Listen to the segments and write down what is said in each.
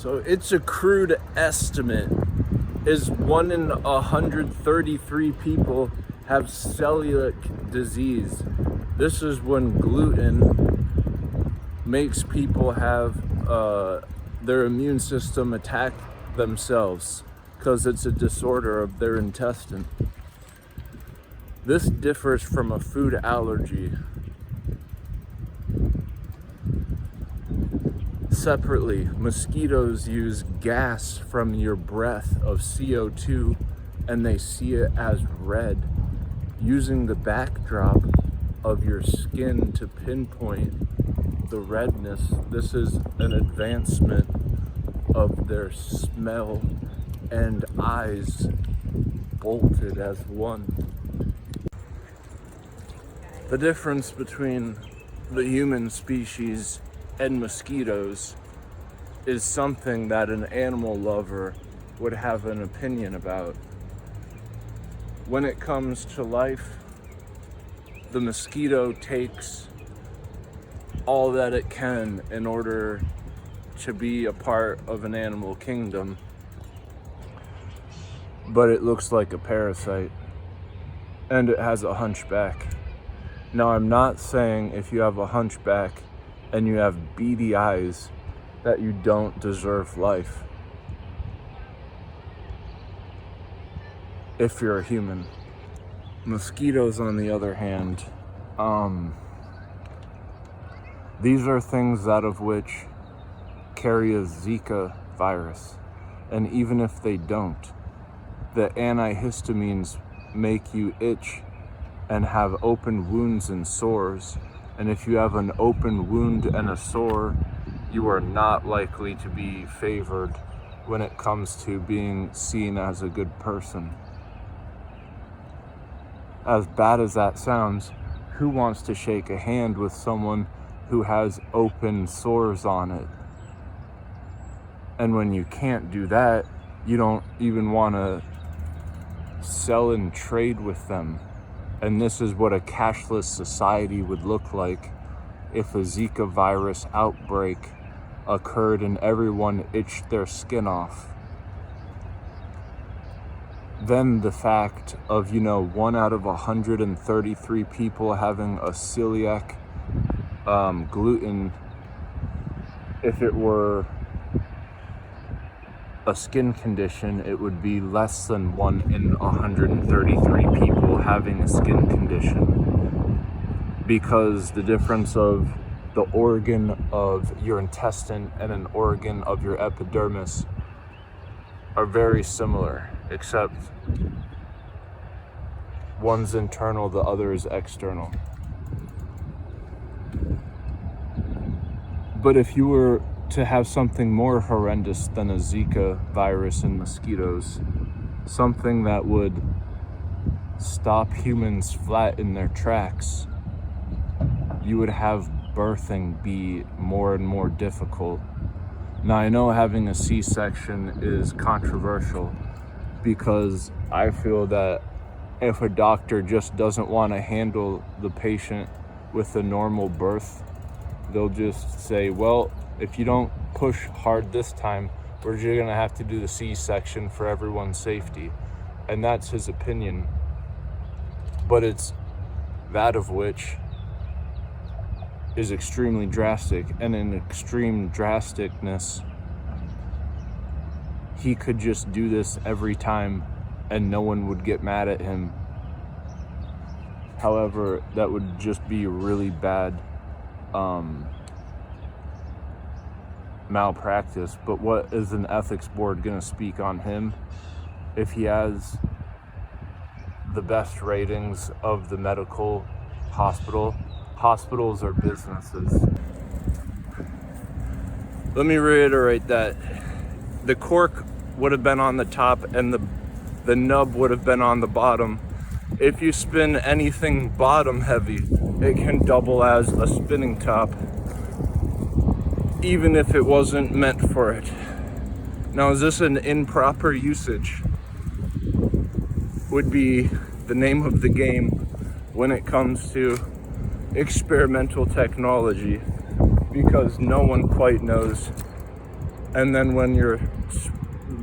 So it's a crude estimate is 1 in 133 people have celiac disease. This is when gluten makes people have their immune system attack themselves because it's a disorder of their intestine. This differs from a food allergy. Separately, mosquitoes use gas from your breath of CO2 and they see it as red, using the backdrop of your skin to pinpoint the redness. This is an advancement of their smell and eyes bolted as one. The difference between the human species and mosquitoes is something that an animal lover would have an opinion about. When it comes to life, the mosquito takes all that it can in order to be a part of an animal kingdom, but it looks like a parasite and it has a hunchback. Now, I'm not saying if you have a hunchback and you have beady eyes that you don't deserve life. If you're a human. Mosquitoes, on the other hand, these are things out of which carry a Zika virus. And even if they don't, the antihistamines make you itch and have open wounds and sores. And if you have an open wound and a sore, you are not likely to be favored when it comes to being seen as a good person. As bad as that sounds, who wants to shake a hand with someone who has open sores on it? And when you can't do that, you don't even want to sell and trade with them. And this is what a cashless society would look like if a Zika virus outbreak occurred and everyone itched their skin off. Then the fact of, 1 out of 133 people having a celiac gluten, if it were a skin condition, it would be less than 1 in 133 people having a skin condition, because the difference of the organ of your intestine and an organ of your epidermis are very similar, except one's internal, the other is external. But if you were to have something more horrendous than a Zika virus and mosquitoes, something that would stop humans flat in their tracks, you would have birthing be more and more difficult. Now, I know having a C-section is controversial because I feel that if a doctor just doesn't want to handle the patient with a normal birth, they'll just say, well, if you don't push hard this time, we're just going to have to do the C-section for everyone's safety. And that's his opinion. But it's that of which is extremely drastic. And in extreme drasticness, he could just do this every time and no one would get mad at him. However, that would just be really bad malpractice. But what is an ethics board going to speak on him if he has the best ratings of the medical hospital? Hospitals are businesses. Let me reiterate that the cork would have been on the top and the nub would have been on the bottom. If you spin anything bottom heavy, it can double as a spinning top, even if it wasn't meant for it. Now, is this an improper usage? Would be the name of the game when it comes to experimental technology, because no one quite knows And then when you're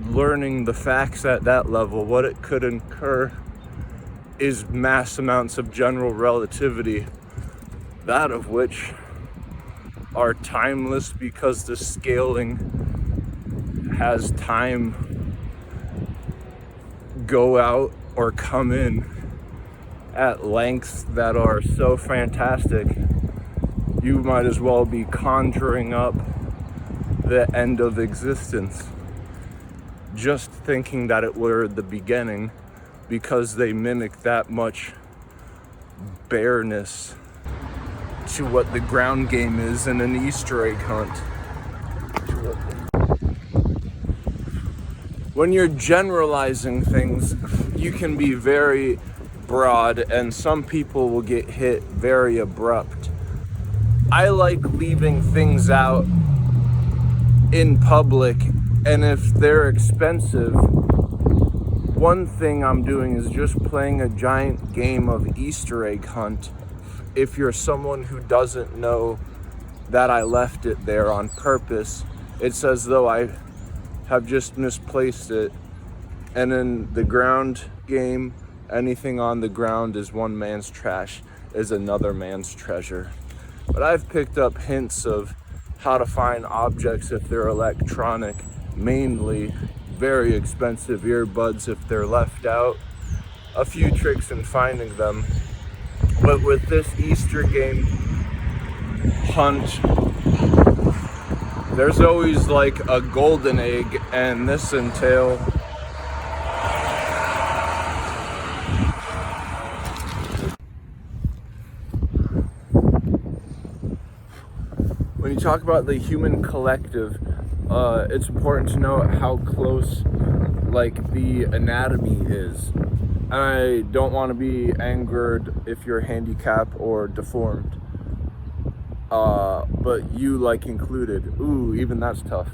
learning the facts at that level, what it could incur is mass amounts of general relativity, that of which are timeless because the scaling has time go out or come in at lengths that are so fantastic, you might as well be conjuring up the end of existence, just thinking that it were the beginning, because they mimic that much bareness to what the ground game is in an Easter egg hunt. When you're generalizing things, you can be very broad, and some people will get hit very abrupt. I like leaving things out in public, and if they're expensive, one thing I'm doing is just playing a giant game of Easter egg hunt. If you're someone who doesn't know that I left it there on purpose, it's as though I have just misplaced it. And in the ground game, anything on the ground is one man's trash, is another man's treasure. But I've picked up hints of how to find objects if they're electronic, mainly very expensive earbuds if they're left out, a few tricks in finding them. But with this Easter game hunt, there's always like a golden egg, and this entail when you talk about the human collective, it's important to know how close like the anatomy is. I don't want to be angered if you're handicapped or deformed, but you like included. Ooh, even that's tough.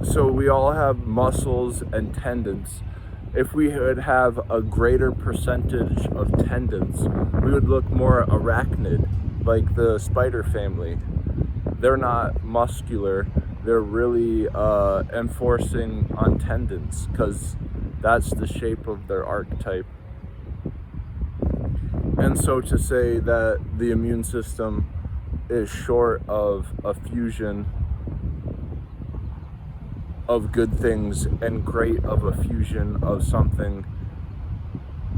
So we all have muscles and tendons. If we would have a greater percentage of tendons, we would look more arachnid, like the spider family. They're not muscular, they're really enforcing on tendons, because that's the shape of their archetype. And so to say that the immune system is short of a fusion of good things and great of a fusion of something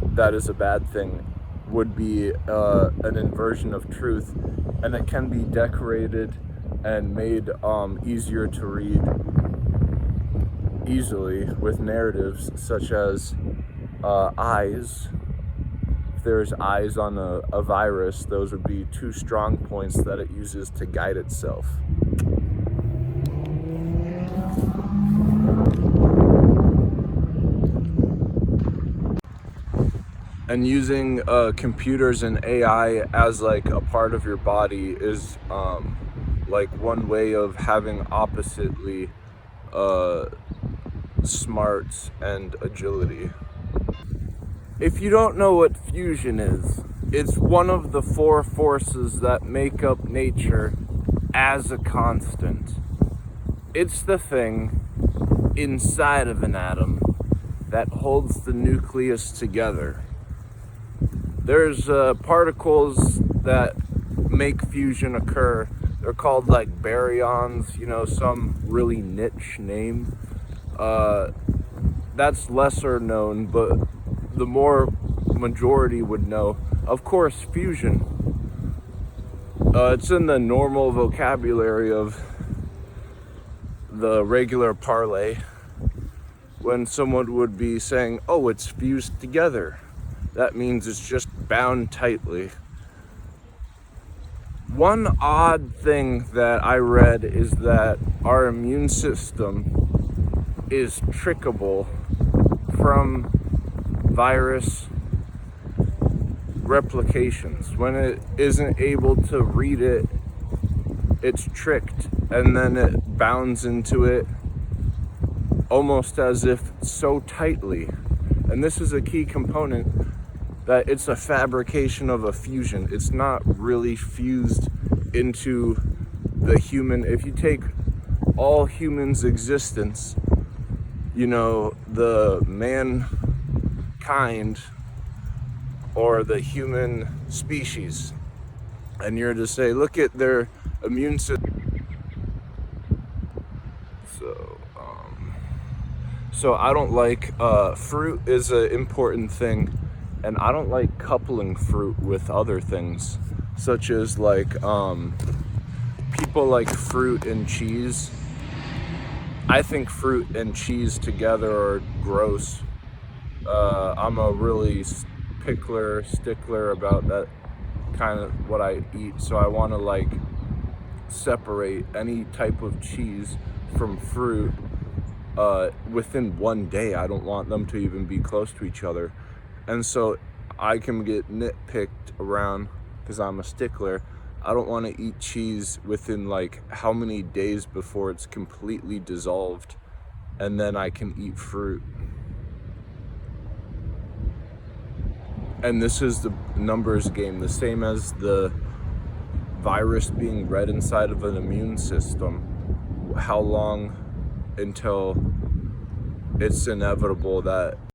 that is a bad thing would be an inversion of truth, and it can be decorated and made easier to read easily with narratives such as eyes. If there's eyes on a virus, those would be two strong points that it uses to guide itself. And using computers and AI as like a part of your body is like one way of having oppositely smarts and agility. If you don't know what fusion is, it's one of the four forces that make up nature as a constant. It's the thing inside of an atom that holds the nucleus together. There's particles that make fusion occur. They're called like baryons, some really niche name. That's lesser known, but the more majority would know. Of course, fusion. It's in the normal vocabulary of the regular parlay. When someone would be saying, oh, it's fused together, that means it's just bound tightly. One odd thing that I read is that our immune system is trickable from virus replications. When it isn't able to read it, it's tricked, and then it bounds into it almost as if so tightly. And this is a key component, that it's a fabrication of a fusion. It's not really fused into the human. If you take all humans' existence, you know, the mankind or the human species, and you're to say, look at their immune system. So I don't like, fruit is an important thing, and I don't like coupling fruit with other things, such as like, people like fruit and cheese. I think fruit and cheese together are gross. I'm a really stickler about that kind of what I eat, so I want to like separate any type of cheese from fruit within one day. I don't want them to even be close to each other. And so I can get nitpicked around because I'm a stickler. I don't want to eat cheese within like how many days before it's completely dissolved, and then I can eat fruit. And this is the numbers game, the same as the virus being read inside of an immune system. How long until it's inevitable that